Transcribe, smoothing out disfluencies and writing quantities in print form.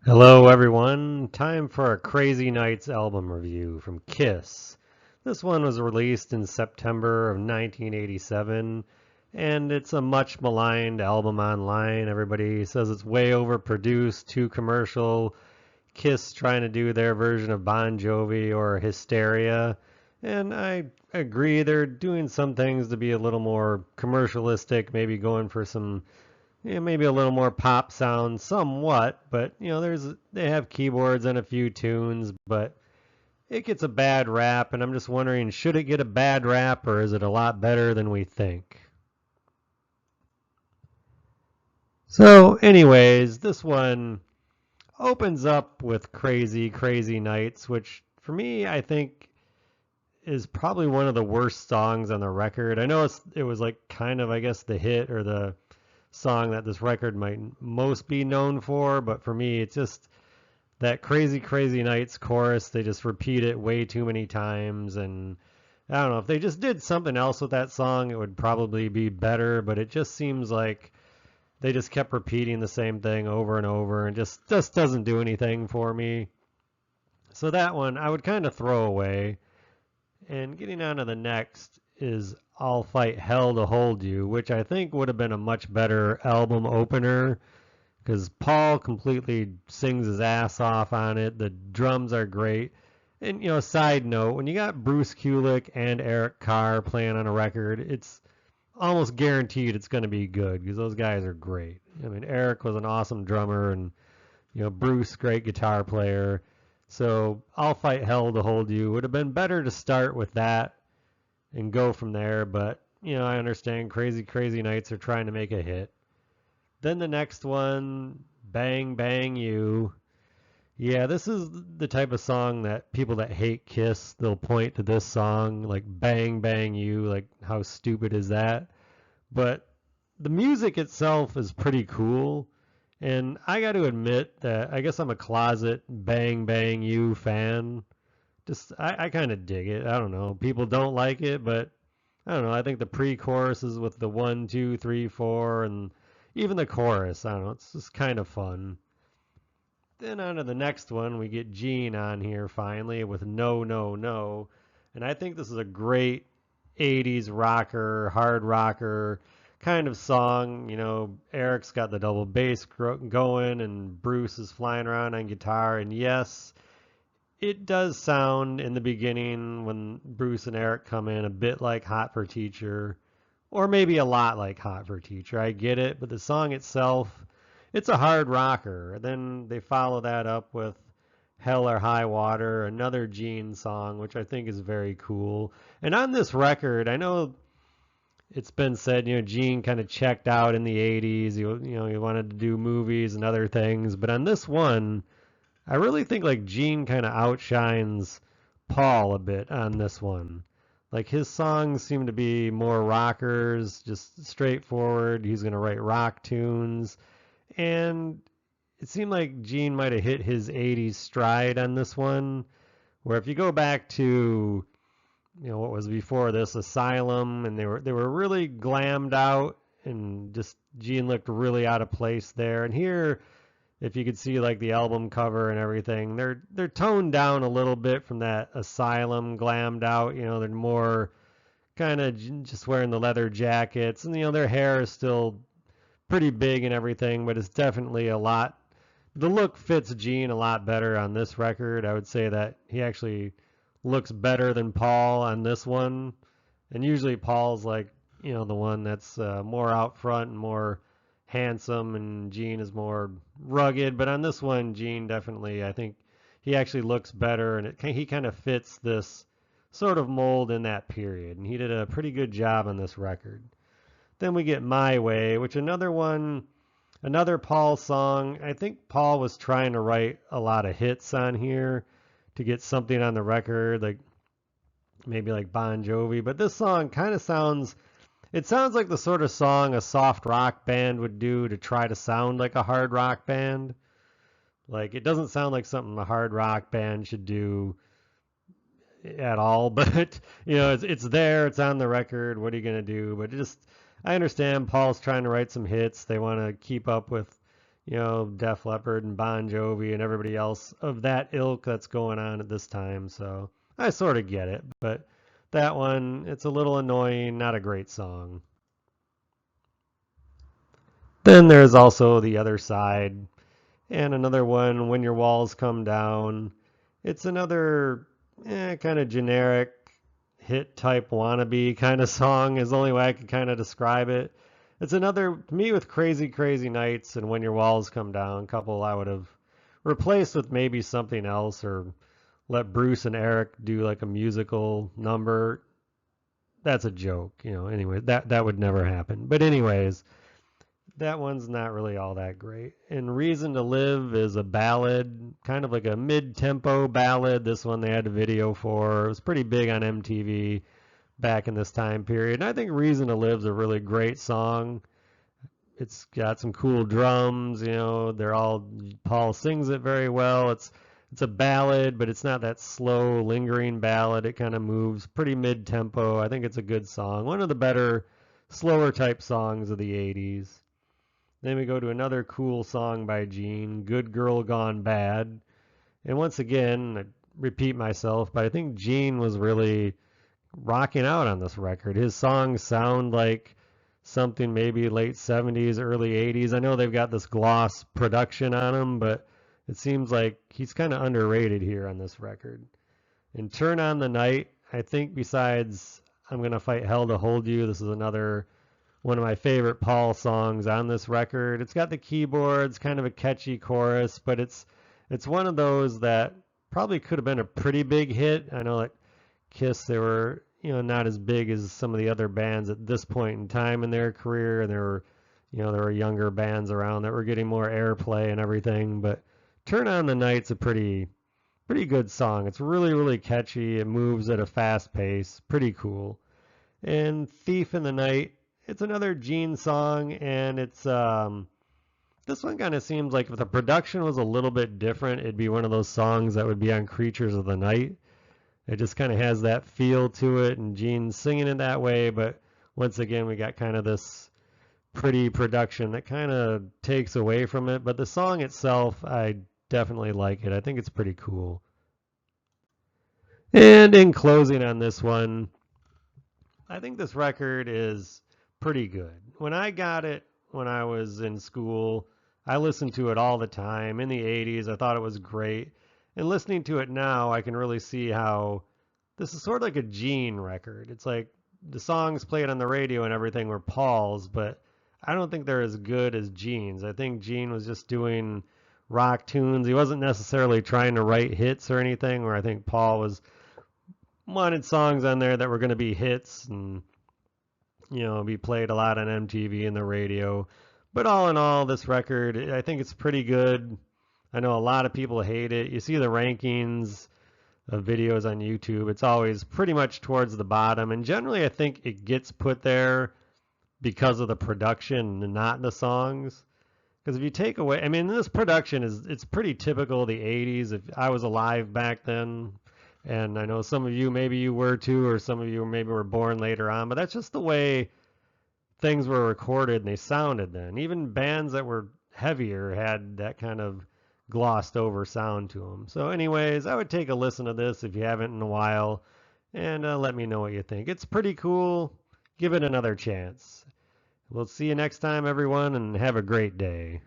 Hello, everyone. Time for a Crazy Nights album review from Kiss. This one was released in September of 1987, and it's a much maligned album online. Everybody says it's way overproduced, too commercial. Kiss trying to do their version of Bon Jovi or Hysteria, and I agree they're doing some things to be a little more commercialistic, maybe going for some maybe a little more pop sound, somewhat, but they have keyboards and a few tunes, but it gets a bad rap, and I'm just wondering, should it get a bad rap, or is it a lot better than we think? So, anyways, this one opens up with Crazy, Crazy Nights, which for me, I think is probably one of the worst songs on the record. I know it was like kind of, I guess, the hit or the song that this record might most be known for, but for me, it's just that Crazy Crazy Nights chorus. They just repeat it way too many times, and I don't know if they just did something else with that song, it would probably be better. But it just seems like they just kept repeating the same thing over and over, and just doesn't do anything for me. So that one I would kind of throw away. And getting on to the next is I'll Fight Hell to Hold You, which I think would have been a much better album opener because Paul completely sings his ass off on it. The drums are great. And, side note, when you got Bruce Kulick and Eric Carr playing on a record, it's almost guaranteed it's going to be good because those guys are great. I mean, Eric was an awesome drummer, and, Bruce, great guitar player. So I'll Fight Hell to Hold You. Would have been better to start with that and go from there, but, I understand Crazy Crazy Nights are trying to make a hit. Then the next one, Bang Bang You. Yeah, this is the type of song that people that hate Kiss, they'll point to this song like Bang Bang You, like how stupid is that? But the music itself is pretty cool. And I got to admit that I guess I'm a closet Bang Bang You fan. Just I kind of dig it. I don't know. People don't like it, but I don't know. I think the pre-choruses with the 1, 2, 3, 4, and even the chorus, I don't know. It's just kind of fun. Then on to the next one, we get Gene on here finally with No, No, No. And I think this is a great 80s rocker, hard rocker kind of song. Eric's got the double bass going, and Bruce is flying around on guitar. And yes, it does sound in the beginning when Bruce and Eric come in a bit like Hot for Teacher, or maybe a lot like Hot for Teacher. I get it, but the song itself, it's a hard rocker. Then they follow that up with Hell or High Water, another Gene song, which I think is very cool. And on this record, I know it's been said, Gene kind of checked out in the 80s. He wanted to do movies and other things, but on this one, I really think like Gene kind of outshines Paul a bit on this one. Like his songs seem to be more rockers, just straightforward. He's going to write rock tunes. And it seemed like Gene might have hit his 80s stride on this one. Where if you go back to, what was before this, Asylum, and they were really glammed out, and just Gene looked really out of place there. And here, if you could see like the album cover and everything, they're toned down a little bit from that Asylum glammed out. They're more kind of just wearing the leather jackets, and their hair is still pretty big and everything, but it's definitely a lot. The look fits Gene a lot better on this record. I would say that he actually looks better than Paul on this one, and usually Paul's like the one that's more out front and more handsome, and Gene is more rugged. But on this one, Gene definitely, I think he actually looks better, and he kind of fits this sort of mold in that period. And he did a pretty good job on this record. Then we get My Way, which another one, another Paul song. I think Paul was trying to write a lot of hits on here to get something on the record, like maybe like Bon Jovi. But this song kind of sounds, it sounds like the sort of song a soft rock band would do to try to sound like a hard rock band. Like it doesn't sound like something a hard rock band should do at all, but it's there, it's on the record. What are you gonna do? But I understand Paul's trying to write some hits. They want to keep up with, Def Leppard and Bon Jovi and everybody else of that ilk that's going on at this time. So I sort of get it, but that one, it's a little annoying, not a great song. Then there's also the other side, and another one, When Your Walls Come Down. It's another kind of generic hit type wannabe kind of song is the only way I could kind of describe it. It's another, to me, with Crazy Crazy Nights and When Your Walls Come Down, couple I would have replaced with maybe something else, or let Bruce and Eric do like a musical number. That's a joke, anyway, that would never happen. But anyways, that one's not really all that great. And Reason to Live is a ballad, kind of like a mid-tempo ballad. This one they had a video for. It was pretty big on MTV back in this time period. And I think Reason to Live is a really great song. It's got some cool drums, Paul sings it very well. It's a ballad, but it's not that slow, lingering ballad. It kind of moves pretty mid-tempo. I think it's a good song. One of the better, slower type songs of the 80s. Then we go to another cool song by Gene, Good Girl Gone Bad. And once again, I repeat myself, but I think Gene was really rocking out on this record. His songs sound like something maybe late 70s, early 80s. I know they've got this gloss production on them, but it seems like he's kind of underrated here on this record. And Turn on the Night, I think besides I'm Gonna Fight Hell to Hold You, this is another one of my favorite Paul songs on this record. It's got the keyboards, kind of a catchy chorus, but it's one of those that probably could have been a pretty big hit. I know like Kiss, they were not as big as some of the other bands at this point in time in their career, and there were younger bands around that were getting more airplay and everything. But Turn on the Night's a pretty good song. It's really really catchy. It moves at a fast pace. Pretty cool. And Thief in the Night, it's another Gene song, and it's this one kind of seems like if the production was a little bit different, it'd be one of those songs that would be on Creatures of the Night. It just kind of has that feel to it, and Gene's singing it that way, but once again, we got kind of this pretty production that kind of takes away from it. But the song itself, I definitely like it. I think it's pretty cool. And in closing on this one, I think this record is pretty good. When I got it when I was in school, I listened to it all the time. In the 80s, I thought it was great. And listening to it now, I can really see how this is sort of like a Gene record. It's like the songs played on the radio and everything were Paul's, but I don't think they're as good as Gene's. I think Gene was just doing rock tunes. He wasn't necessarily trying to write hits or anything, where I think Paul was wanted songs on there that were going to be hits and be played a lot on MTV and the radio. But all in all, this record, I think it's pretty good. I know a lot of people hate it. You see the rankings of videos on YouTube, it's always pretty much towards the bottom. And generally, I think it gets put there because of the production and not the songs. Because if you take away, I mean, this production it's pretty typical of the 80s. If I was alive back then, and I know some of you, maybe you were too, or some of you maybe were born later on, but that's just the way things were recorded and they sounded then. Even bands that were heavier had that kind of glossed over sound to them. So anyways, I would take a listen to this if you haven't in a while, and let me know what you think. It's pretty cool. Give it another chance. We'll see you next time, everyone, and have a great day.